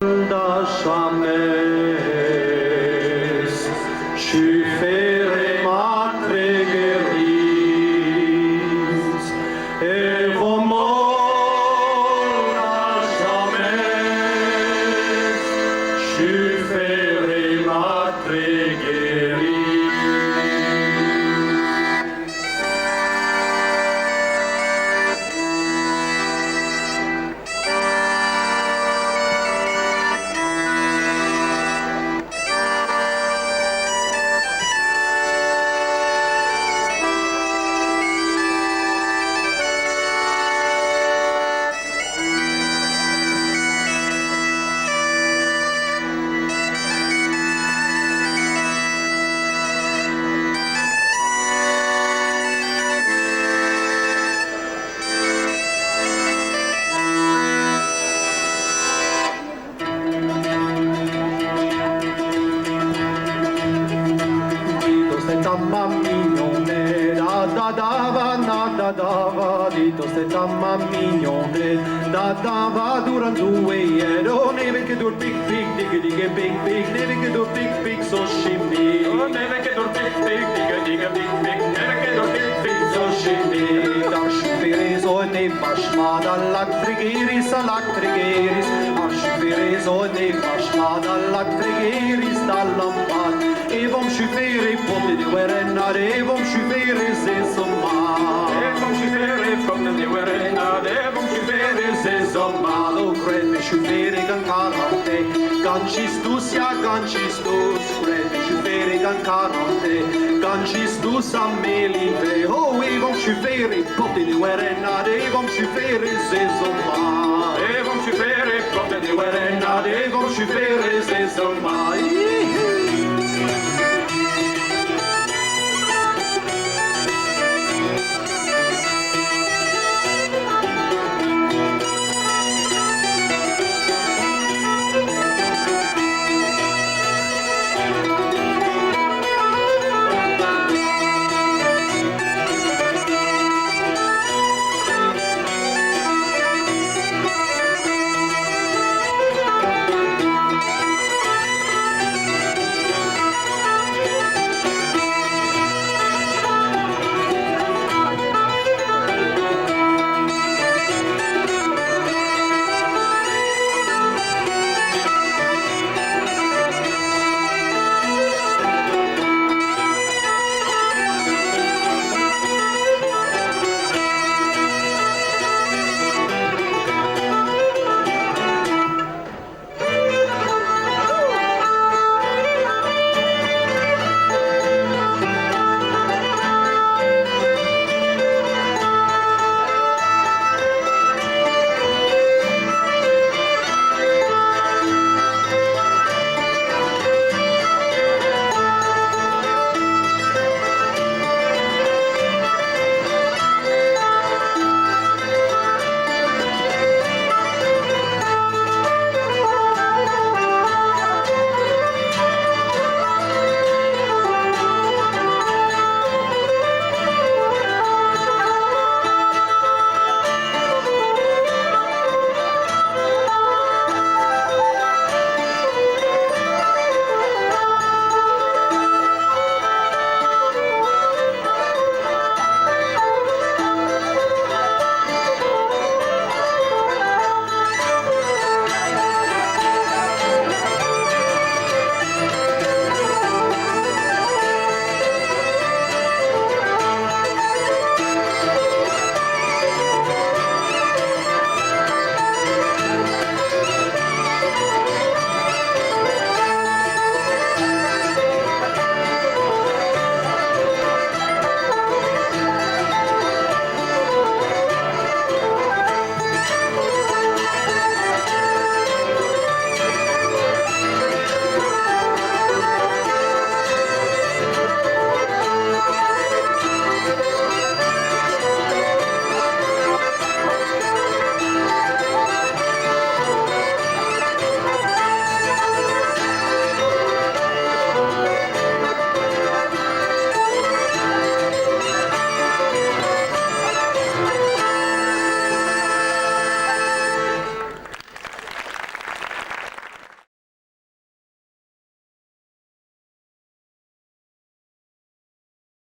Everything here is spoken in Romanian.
Da chames, scufere matre geris, evomor da chames, scufere matre geris. Mamma mignone, da da dava, na da dava, dito ste mamma mignone, da dava duran due iero, neve che dur pig pig, digga big big, neve che dur pig pig so shimmy, neve che dur pig pig, digga big big, neve che dur pig pig so shimmy, dar schupereso ne bashmada lactrigeris, archupereso ne bashmada lactrigeris dall'ampad, evom schufere pote de werenna, evom schufere zezomma, evom schufere pote de werenna, evom schufere zezomma, lo crede schufere gan carante, gancistus ja gancistus, crede schufere gan carante, gancistus amelite, oh evom schufere pote de werenna, evom schufere zezomma, evom schufere pote de werenna, evom schufere zezomma.